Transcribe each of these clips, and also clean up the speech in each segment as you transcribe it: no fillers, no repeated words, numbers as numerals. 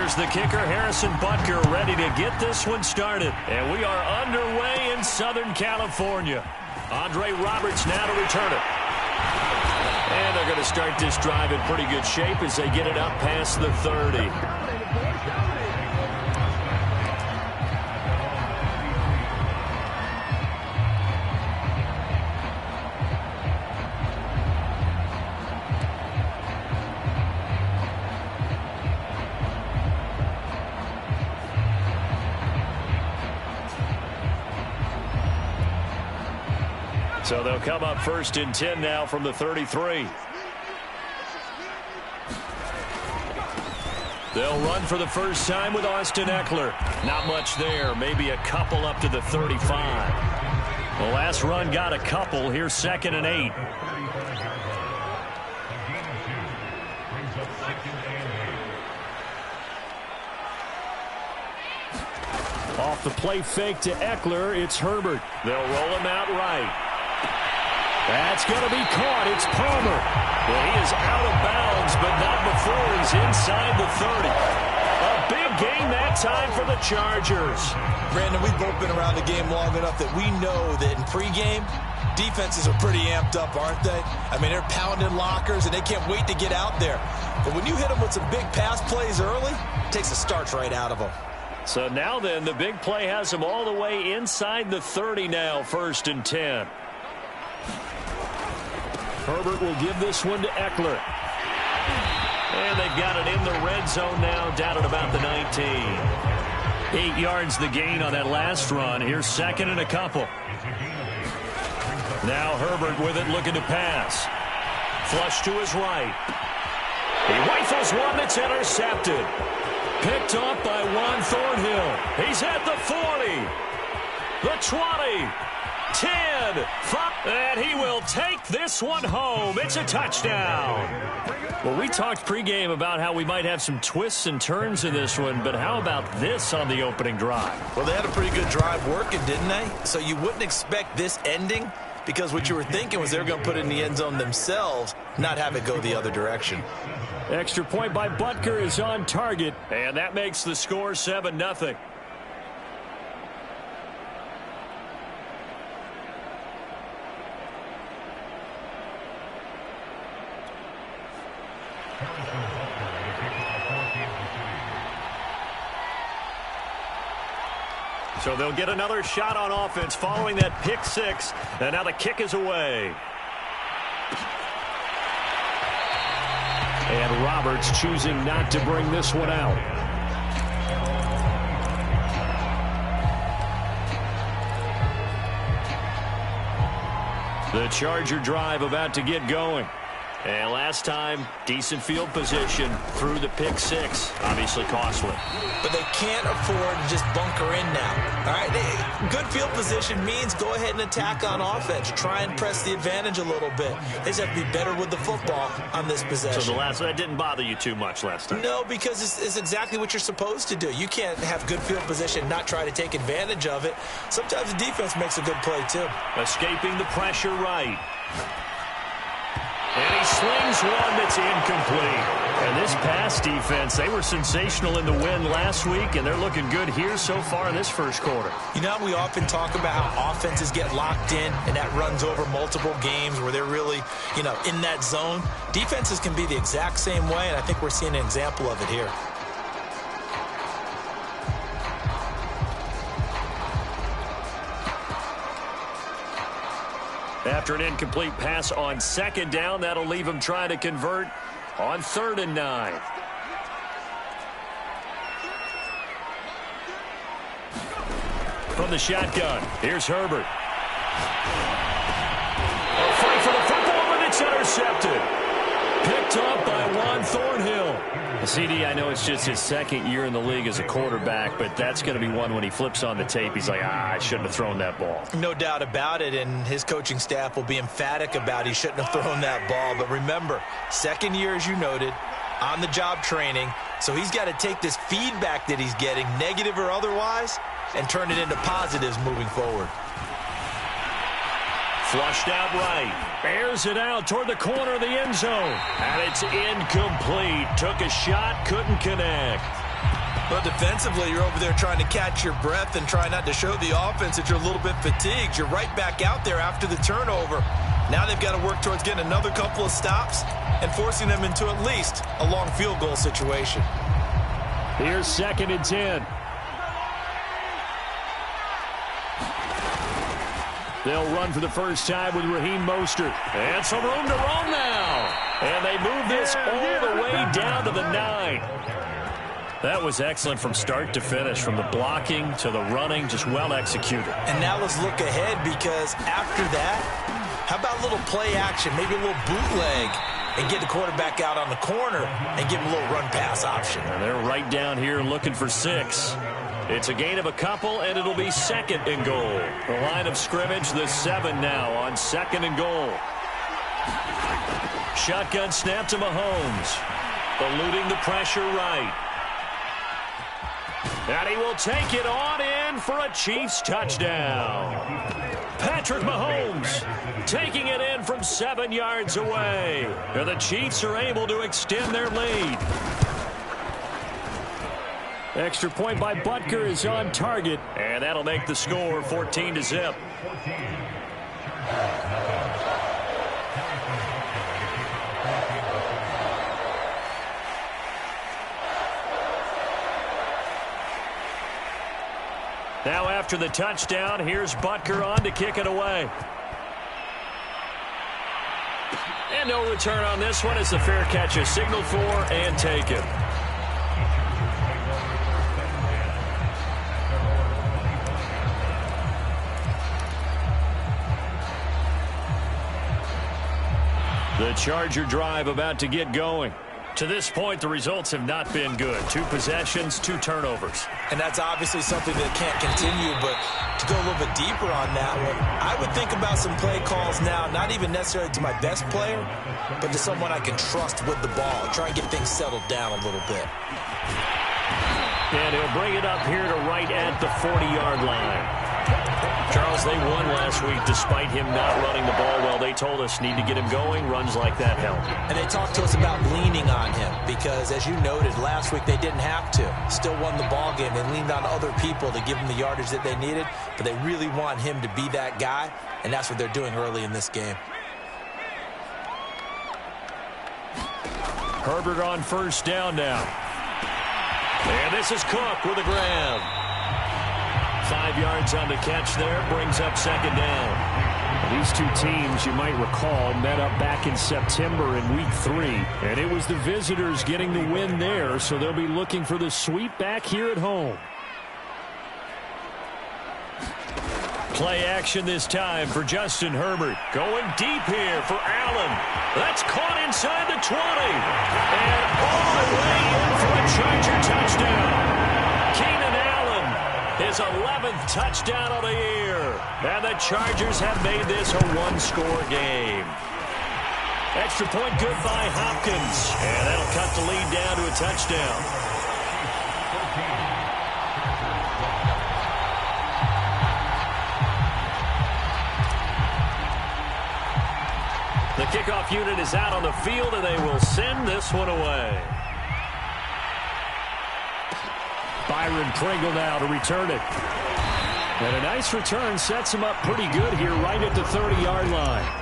Here's the kicker, Harrison Butker, ready to get this one started. And we are underway in Southern California. Andre Roberts now to return it. And they're going to start this drive in pretty good shape as they get it up past the 30. So they'll come up 1st and 10 now from the 33. They'll run for the first time with Austin Eckler. Not much there. Maybe a couple up to the 35. The last run got a couple. Here's 2nd and 8. Off the play fake to Eckler, it's Herbert. They'll roll him out right. That's going to be caught. It's Palmer. Well, he is out of bounds, but not before he's inside the 30. A big gain that time for the Chargers. Brandon, we've both been around the game long enough that we know that in pregame, defenses are pretty amped up, aren't they? I mean, they're pounding lockers, and they can't wait to get out there. But when you hit them with some big pass plays early, it takes the starch right out of them. So now then, the big play has them all the way inside the 30 now, 1st and 10. Herbert will give this one to Eckler. And they've got it in the red zone now, down at about the 19. 8 yards the gain on that last run. Here's 2nd and a couple. Now Herbert with it, looking to pass. Flush to his right. He rifles one that's intercepted. Picked off by Juan Thornhill. He's at the 40. The 20. 10. 5. And he will take this one home. It's a touchdown. Well, we talked pregame about how we might have some twists and turns in this one, but how about this on the opening drive? Well, they had a pretty good drive working, didn't they? So you wouldn't expect this ending, because what you were thinking was they were going to put it in the end zone themselves, not have it go the other direction. Extra point by Butker is on target, and that makes the score 7-0. So they'll get another shot on offense following that pick six, and now the kick is away. And Roberts choosing not to bring this one out. The Charger drive about to get going. And last time, decent field position through the pick six. Obviously costly. But they can't afford to just bunker in now. All right, good field position means go ahead and attack on offense. Try and press the advantage a little bit. They just have to be better with the football on this possession. So that didn't bother you too much last time? No, because it's exactly what you're supposed to do. You can't have good field position, not try to take advantage of it. Sometimes the defense makes a good play, too. Escaping the pressure right. And he slings one that's incomplete. And this pass defense, they were sensational in the win last week, and they're looking good here so far in this first quarter. You know, we often talk about how offenses get locked in, and that runs over multiple games where they're really, in that zone. Defenses can be the exact same way, and I think we're seeing an example of it here. After an incomplete pass on second down, that'll leave him trying to convert on 3rd and 9. From the shotgun, here's Herbert. A fight for the football, and it's intercepted. Picked up by Juan Thornhill. CD, I know it's just his second year in the league as a quarterback, but that's going to be one when he flips on the tape. He's like, I shouldn't have thrown that ball. No doubt about it, and his coaching staff will be emphatic about he shouldn't have thrown that ball. But remember, second year, as you noted, on-the-job training, so he's got to take this feedback that he's getting, negative or otherwise, and turn it into positives moving forward. Flushed out right. Airs it out toward the corner of the end zone. And it's incomplete. Took a shot, couldn't connect. Well, defensively, you're over there trying to catch your breath and try not to show the offense that you're a little bit fatigued. You're right back out there after the turnover. Now they've got to work towards getting another couple of stops and forcing them into at least a long field goal situation. Here's 2nd and 10. They'll run for the first time with Raheem Mostert. And some room to roam now. And they move this all the way down to the 9. That was excellent from start to finish, from the blocking to the running, just well executed. And now let's look ahead, because after that, how about a little play action, maybe a little bootleg, and get the quarterback out on the corner and give him a little run-pass option. And they're right down here looking for 6. It's a gain of a couple, and it'll be 2nd and goal. The line of scrimmage, the 7 now on 2nd and goal. Shotgun snap to Mahomes. Eluding the pressure right. And he will take it on in for a Chiefs touchdown. Patrick Mahomes taking it in from 7 yards away. And the Chiefs are able to extend their lead. Extra point by Butker is on target, and that'll make the score 14-0. Now after the touchdown, here's Butker on to kick it away. And no return on this one as the fair catch is signaled for and taken. The Charger drive about to get going. To this point, the results have not been good. 2 possessions, 2 turnovers. And that's obviously something that can't continue, but to go a little bit deeper on that one, I would think about some play calls now, not even necessarily to my best player, but to someone I can trust with the ball. Try and get things settled down a little bit. And he'll bring it up here to right at the 40-yard line. Charles, they won last week despite him not running the ball well. They told us need to get him going. Runs like that help. And they talked to us about leaning on him because, as you noted, last week they didn't have to. Still won the ball game. They leaned on other people to give them the yardage that they needed, but they really want him to be that guy, and that's what they're doing early in this game. Herbert on first down now. And this is Cook with a grab. 5 yards on the catch there, brings up 2nd down. These 2 teams, you might recall, met up back in September in Week 3, and it was the visitors getting the win there, so they'll be looking for the sweep back here at home. Play action this time for Justin Herbert. Going deep here for Allen. That's caught inside the 20. And all the way in for a Charger touchdown. Keenan Allen, his 11th touchdown of the year. And the Chargers have made this a 1-score game. Extra point good by Hopkins. And that'll cut the lead down to a touchdown. The kickoff unit is out on the field, and they will send this one away. Byron Pringle now to return it. And a nice return sets him up pretty good here right at the 30-yard line.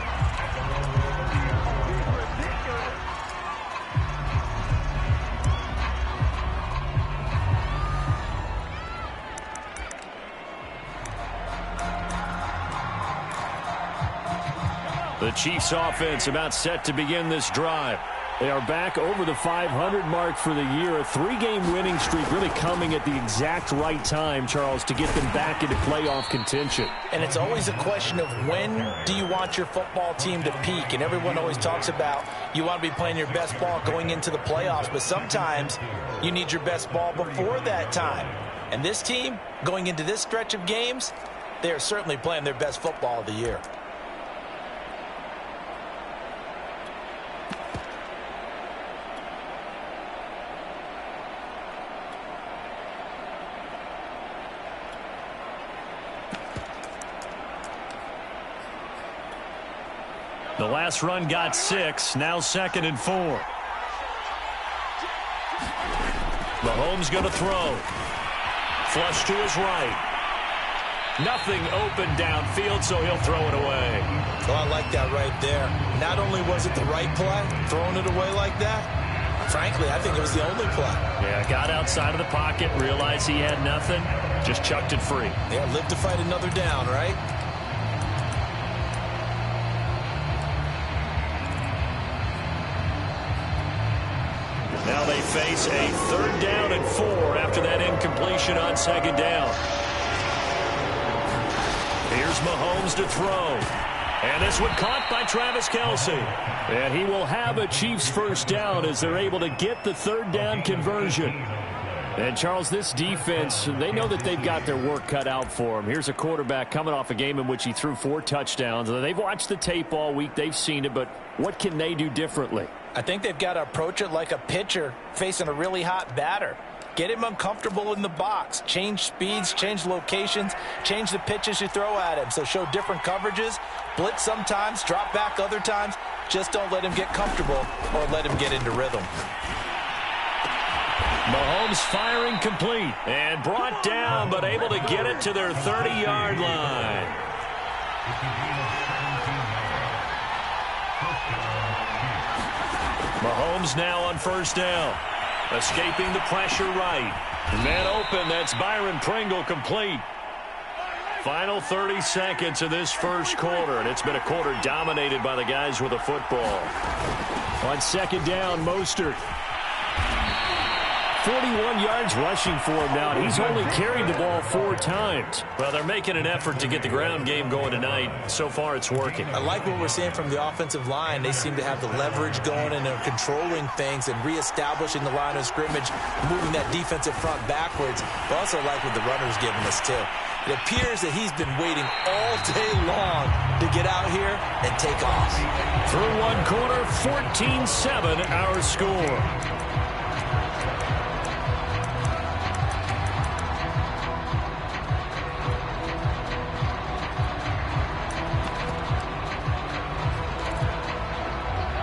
The Chiefs offense about set to begin this drive. They are back over the 500 mark for the year. A 3-game winning streak really coming at the exact right time, Charles, to get them back into playoff contention. And it's always a question of when do you want your football team to peak? And everyone always talks about you want to be playing your best ball going into the playoffs, but sometimes you need your best ball before that time. And this team, going into this stretch of games, they are certainly playing their best football of the year. The last run got 6, now 2nd and 4. Mahomes going to throw. Flush to his right. Nothing open downfield, so he'll throw it away. Oh, I like that right there. Not only was it the right play, throwing it away like that, frankly, I think it was the only play. Yeah, got outside of the pocket, realized he had nothing, just chucked it free. Yeah, live to fight another down, right? Now they face a 3rd down and 4 after that incompletion on 2nd down. Here's Mahomes to throw. And this one caught by Travis Kelce. And he will have a Chiefs 1st down as they're able to get the 3rd down conversion. And, Charles, this defense, they know that they've got their work cut out for them. Here's a quarterback coming off a game in which he threw 4 touchdowns. They've watched the tape all week. They've seen it. But what can they do differently? I think they've got to approach it like a pitcher facing a really hot batter. Get him uncomfortable in the box. Change speeds, change locations, change the pitches you throw at him. So show different coverages, blitz sometimes, drop back other times. Just don't let him get comfortable or let him get into rhythm. Mahomes firing complete and brought down, but able to get it to their 30-yard line. Mahomes now on 1st down. Escaping the pressure right. Man open, that's Byron Pringle complete. Final 30 seconds of this 1st quarter, and it's been a quarter dominated by the guys with the football. On 2nd down, Mostert. 41 yards rushing for him now. He's only carried the ball 4 times. Well, they're making an effort to get the ground game going tonight. So far, it's working. I like what we're seeing from the offensive line. They seem to have the leverage going, and they're controlling things and reestablishing the line of scrimmage, moving that defensive front backwards. But also like what the runner's giving us, too. It appears that he's been waiting all day long to get out here and take off. Through 1 quarter, 14-7 our score.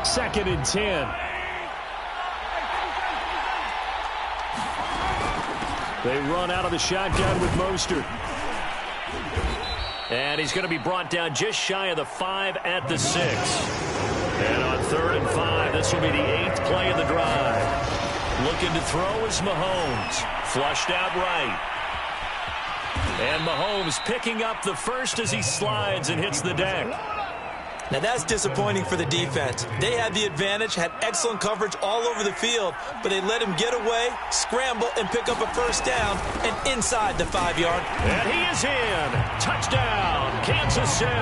Second and 10. They run out of the shotgun with Mostert. And he's going to be brought down just shy of the 5 at the 6. And on 3rd and 5, this will be the 8th play of the drive. Looking to throw is Mahomes. Flushed out right. And Mahomes picking up the 1st as he slides and hits the deck. Now that's disappointing for the defense. They had the advantage, had excellent coverage all over the field, but they let him get away, scramble, and pick up a 1st down and inside the 5-yard. And he is in. Touchdown, Kansas City.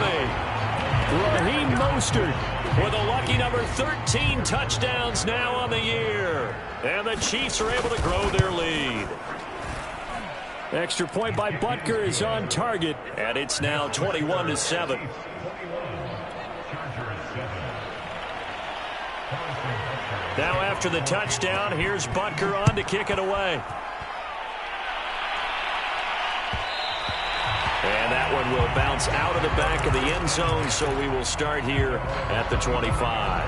Raheem Mostert with a lucky number 13 touchdowns now on the year. And the Chiefs are able to grow their lead. Extra point by Butker is on target, and it's now 21-7. Now after the touchdown, here's Butker on to kick it away. And that one will bounce out of the back of the end zone, so we will start here at the 25.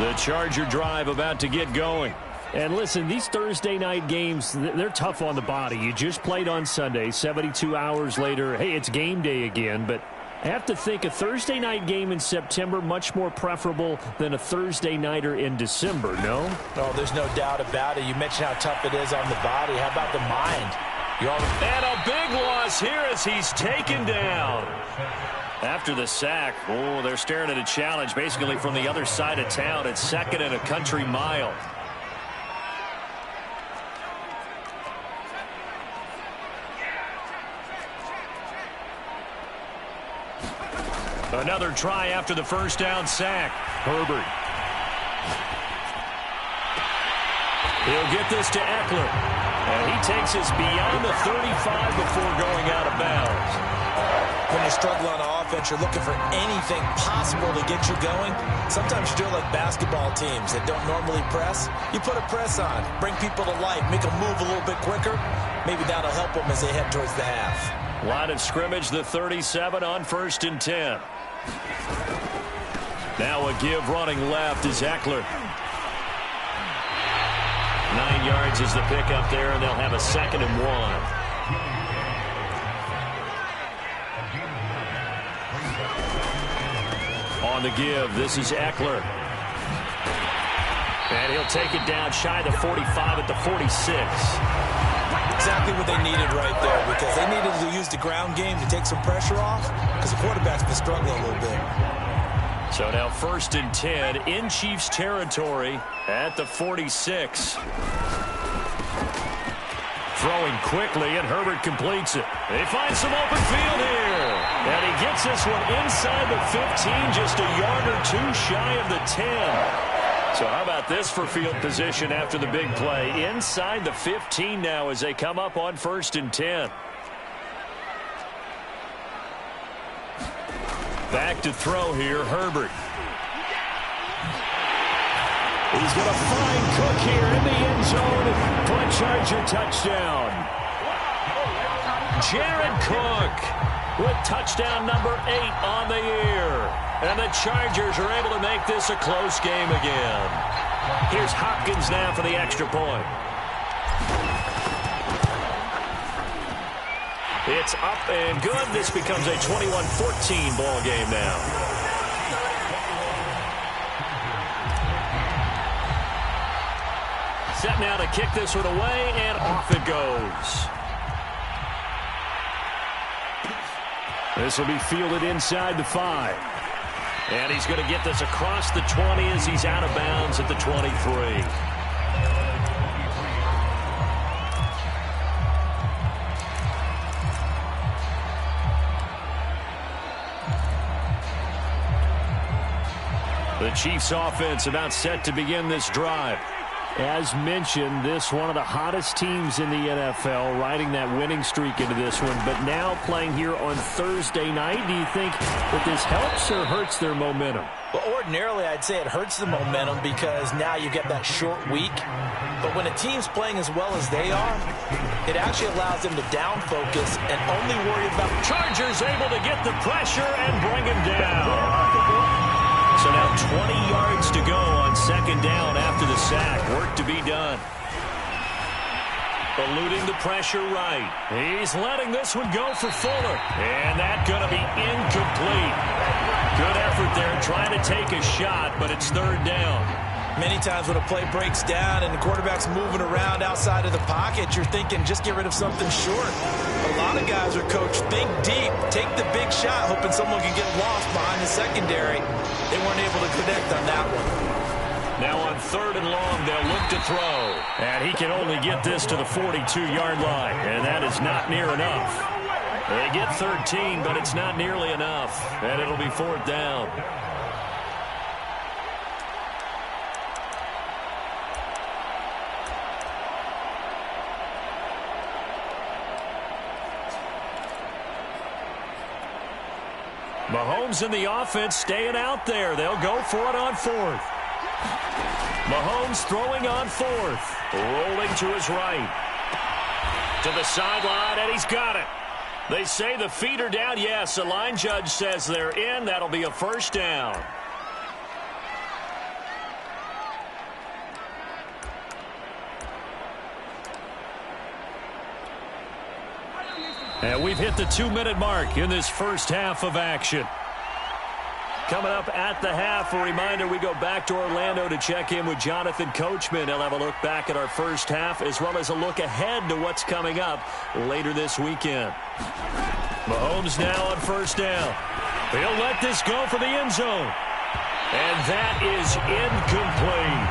The Charger drive about to get going. And listen, these Thursday night games, they're tough on the body. You just played on Sunday, 72 hours later. Hey, it's game day again, but I have to think a Thursday night game in September much more preferable than a Thursday nighter in December, no? Oh, there's no doubt about it. You mentioned how tough it is on the body. How about the mind? And a big loss here as he's taken down. After the sack, oh, they're staring at a challenge basically from the other side of town. It's 2nd and a country mile. Another try after the 1st down sack. Herbert. He'll get this to Eckler. And he takes us beyond the 35 before going out of bounds. When you struggle on offense, you're looking for anything possible to get you going. Sometimes you do it like basketball teams that don't normally press. You put a press on, bring people to life, make them move a little bit quicker. Maybe that'll help them as they head towards the half. Line of scrimmage, the 37 on 1st and 10. Now a give running left is Eckler. 9 yards is the pickup there, and they'll have a 2nd and 1. On the give, this is Eckler. And he'll take it down shy of the 45 at the 46. Exactly what they needed right there, because they needed to use the ground game to take some pressure off, because the quarterback's been struggling a little bit. So now 1st and 10 in Chiefs territory at the 46. Throwing quickly, and Herbert completes it. They find some open field here. And he gets this one inside the 15, just a yard or 2 shy of the 10. So how about this for field position after the big play? Inside the 15 now as they come up on 1st and 10. Back to throw here, Herbert. He's going to find Cook here in the end zone for a Charger touchdown. Jared Cook with touchdown number 8 on the year. And the Chargers are able to make this a close game again. Here's Hopkins now for the extra point. It's up and good. This becomes a 21-14 ball game now. Set now to kick this one away, and off it goes. This will be fielded inside the 5. And he's going to get this across the 20 as he's out of bounds at the 23. The Chiefs offense about set to begin this drive. As mentioned, this one of the hottest teams in the NFL, riding that winning streak into this one, but now playing here on Thursday night. Do you think that this helps or hurts their momentum? Well, ordinarily, I'd say it hurts the momentum because now you get that short week. But when a team's playing as well as they are, it actually allows them to down focus and only worry about... Chargers able to get the pressure and bring him down. So now 20 yards to go on 2nd down after the sack. Work to be done. Eluding the pressure right. He's letting this one go for Fuller. And that's going to be incomplete. Good effort there trying to take a shot, but it's 3rd down. Many times when a play breaks down and the quarterback's moving around outside of the pocket, you're thinking just get rid of something short. A lot of guys are coached, think deep, take the big shot, hoping someone can get lost behind the secondary. They weren't able to connect on that one. Now on 3rd and long, they'll look to throw. And he can only get this to the 42-yard line, and that is not near enough. They get 13, but it's not nearly enough, and it'll be 4th down. Mahomes in the offense staying out there. They'll go for it on 4th. Mahomes throwing on 4th. Rolling to his right. To the sideline, and he's got it. They say the feet are down. Yes, the line judge says they're in. That'll be a 1st down. And we've hit the 2-minute mark in this first half of action. Coming up at the half, a reminder, we go back to Orlando to check in with Jonathan Coachman. He'll have a look back at our first half as well as a look ahead to what's coming up later this weekend. Mahomes now on 1st down. He'll let this go for the end zone. And that is incomplete.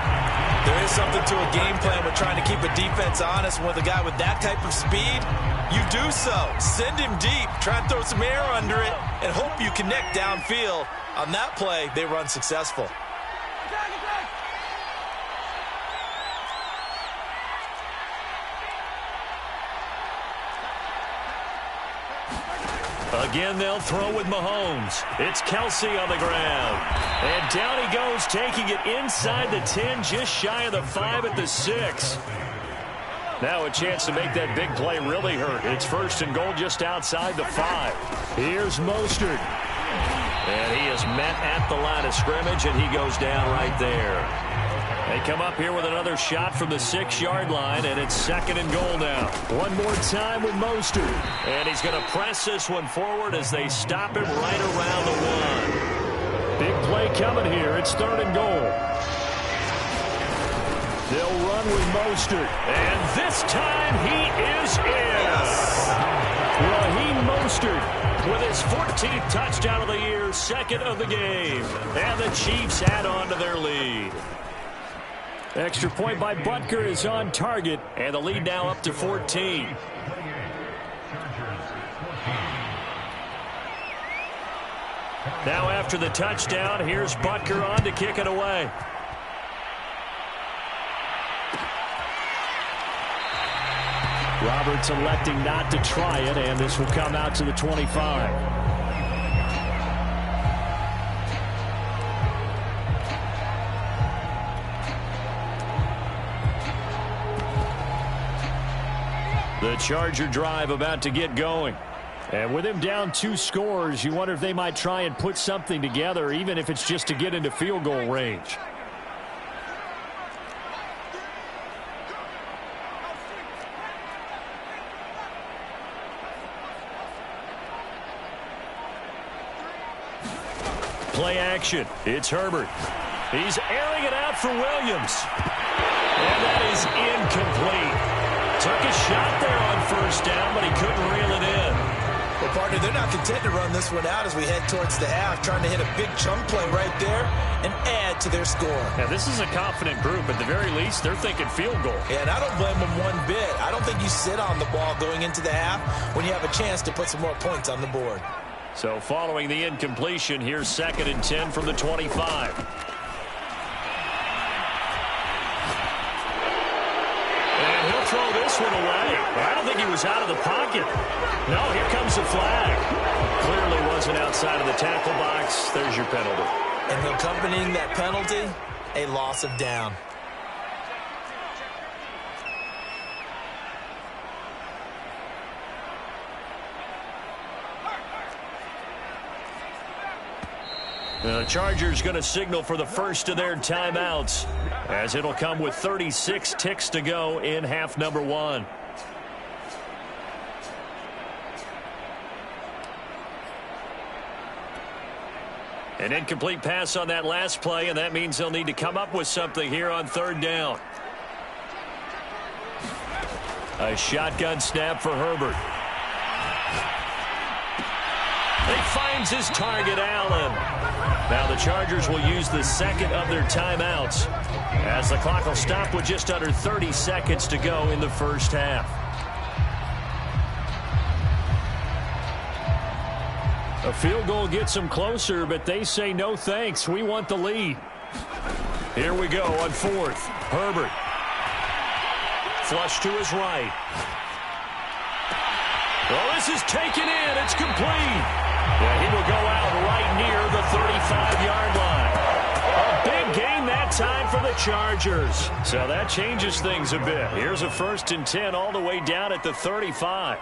There is something to a game plan with trying to keep a defense honest. With a guy with that type of speed, you do so. Send him deep, try and throw some air under it, and hope you connect downfield. On that play, they run successful. Again, they'll throw with Mahomes. It's Kelsey on the ground. And down he goes, taking it inside the 10, just shy of the 5 at the 6. Now a chance to make that big play really hurt. It's 1st and goal just outside the 5. Here's Mostert. And he is met at the line of scrimmage, and he goes down right there. They come up here with another shot from the 6-yard line, and it's 2nd and goal now. One more time with Mostert. And he's going to press this one forward as they stop him right around the 1. Big play coming here. It's 3rd and goal. They'll run with Mostert. And this time he is in. Raheem Mostert with his 14th touchdown of the year, 2nd of the game. And the Chiefs add on to their lead. Extra point by Butker is on target, and the lead now up to 14. Now after the touchdown, here's Butker on to kick it away. Roberts electing not to try it, and this will come out to the 25. The Charger drive about to get going. And with him down 2 scores, you wonder if they might try and put something together, even if it's just to get into field goal range. Play action. It's Herbert. He's airing it out for Williams. And that is incomplete. Took a shot there on 1st down, but he couldn't reel it in. Well, partner, they're not content to run this one out as we head towards the half, trying to hit a big chunk play right there and add to their score. Now, this is a confident group. At the very least, they're thinking field goal. Yeah, and I don't blame them one bit. I don't think you sit on the ball going into the half when you have a chance to put some more points on the board. So following the incompletion, here's 2nd and 10 from the 25. And he'll throw this one away. I don't think he was out of the pocket. No, here comes the flag. Clearly wasn't outside of the tackle box. There's your penalty. And accompanying that penalty, a loss of down. The Chargers going to signal for the first of their timeouts, as it'll come with 36 ticks to go in half number 1. An incomplete pass on that last play, and that means they'll need to come up with something here on 3rd down. A shotgun snap for Herbert. He finds his target, Allen. Now the Chargers will use the 2nd of their timeouts, as the clock will stop with just under 30 seconds to go in the 1st half. A field goal gets them closer, but they say no thanks. We want the lead. Here we go on 4th. Herbert. Flush to his right. Well, this is taken in. It's complete. Yeah, he will go out right near the 35-yard line. A big gain that time for the Chargers. So that changes things a bit. Here's a 1st and 10 all the way down at the 35.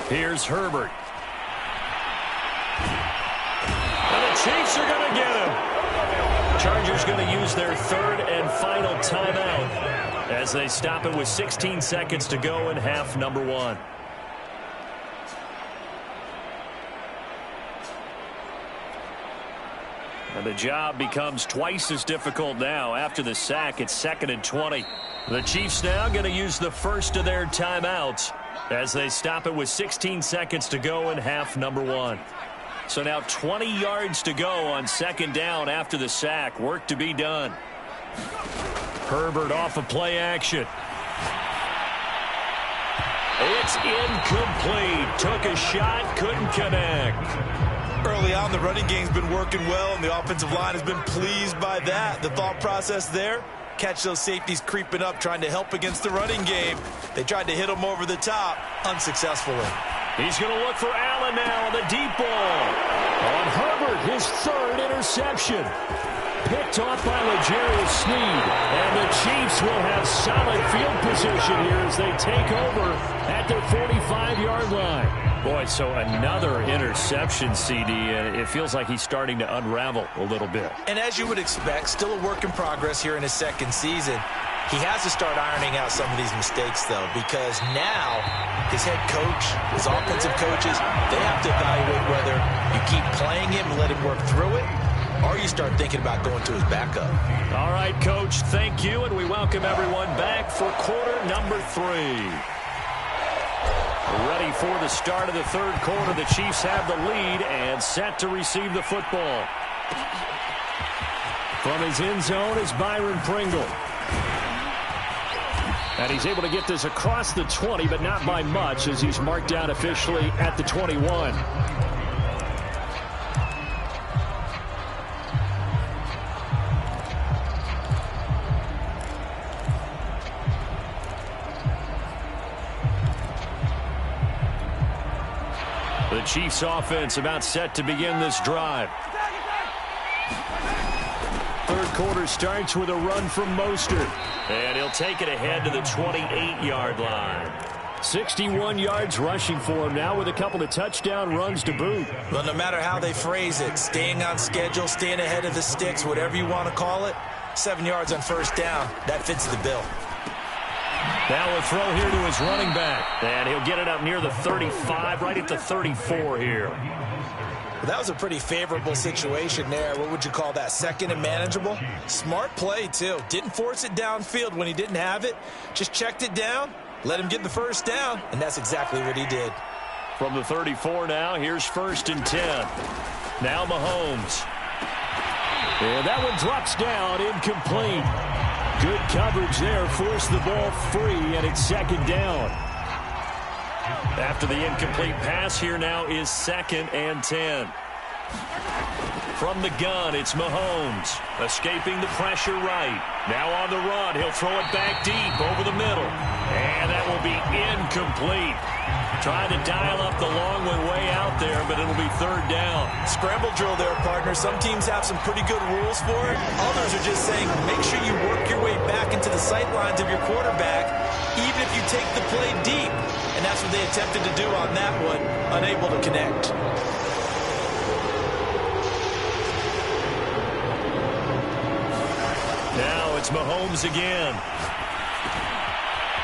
Here's Herbert. And the Chiefs are going to get him. Chargers going to use their 3rd and final timeout as they stop it with 16 seconds to go in half number 1. And the job becomes twice as difficult now after the sack. It's 2nd and 20. The Chiefs now going to use the 1st of their timeouts as they stop it with 16 seconds to go in half number 1. So now 20 yards to go on 2nd down after the sack. Work to be done. Herbert off of play action. It's incomplete. Took a shot, couldn't connect. Early on, the running game's been working well, and the offensive line has been pleased by that. The thought process there, catch those safeties creeping up, trying to help against the running game. They tried to hit him over the top, unsuccessfully. He's going to look for Allen now on the deep ball. On Herbert, his 3rd interception. Picked off by L'Jarius Sneed. And the Chiefs will have solid field position here as they take over at their 45-yard line. Boy, so another interception, CD, and it feels like he's starting to unravel a little bit. And as you would expect, still a work in progress here in his second season. He has to start ironing out some of these mistakes, though, because now his head coach, his offensive coaches, they have to evaluate whether you keep playing him and let him work through it, or you start thinking about going to his backup. All right, Coach, thank you, and we welcome everyone back for quarter number 3. Ready for the start of the third quarter. The Chiefs have the lead and set to receive the football. From his end zone is Byron Pringle. And he's able to get this across the 20, but not by much, as he's marked down officially at the 21. The Chiefs offense about set to begin this drive. Third quarter starts with a run from Mostert. And he'll take it ahead to the 28-yard line. 61 yards rushing for him now with a couple of touchdown runs to boot. Well, no matter how they phrase it, staying on schedule, staying ahead of the sticks, whatever you want to call it, 7 yards on first down, that fits the bill. Now a throw here to his running back. And he'll get it up near the 35, right at the 34 here. Well, that was a pretty favorable situation there. What would you call that? Second and manageable? Smart play, too. Didn't force it downfield when he didn't have it. Just checked it down, let him get the first down, and that's exactly what he did. From the 34 now, here's 1st and 10. Now Mahomes. And that one drops down, incomplete. Good coverage there, forced the ball free, and it's 2nd down. After the incomplete pass, here now is 2nd and 10. From the gun, it's Mahomes. Escaping the pressure right. Now on the run, he'll throw it back deep over the middle. And that will be incomplete. Trying to dial up the long one way out there, but it'll be 3rd down. Scramble drill there, partner. Some teams have some pretty good rules for it. Others are just saying, make sure you work your way back into the sight lines of your quarterback, even if you take the play deep. And that's what they attempted to do on that one, unable to connect. Now it's Mahomes again.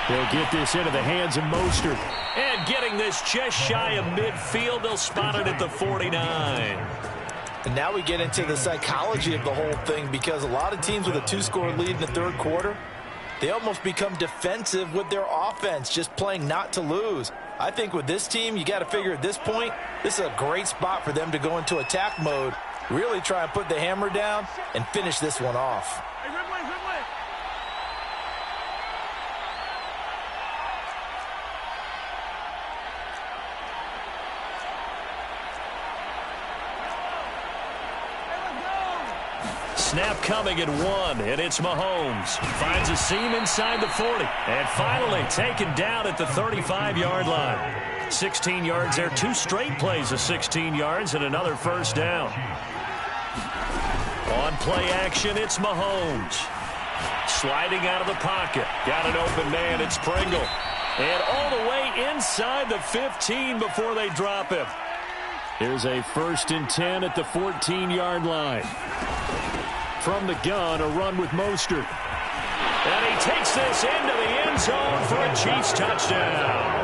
He'll get this into the hands of Mostert. And getting this just shy of midfield, they'll spot it at the 49. And now we get into the psychology of the whole thing, because a lot of teams with a 2-score lead in the third quarter, they almost become defensive with their offense, just playing not to lose. I think with this team, you got to figure at this point, this is a great spot for them to go into attack mode, really try and put the hammer down and finish this one off. Snap coming at 1, and it's Mahomes. Finds a seam inside the 40. And finally taken down at the 35-yard line. 16 yards there, 2 straight plays of 16 yards, and another 1st down. On play action, it's Mahomes. Sliding out of the pocket. Got an open man, it's Pringle. And all the way inside the 15 before they drop him. Here's a 1st and 10 at the 14-yard line. From the gun, a run with Mostert. And he takes this into the end zone for a Chiefs touchdown.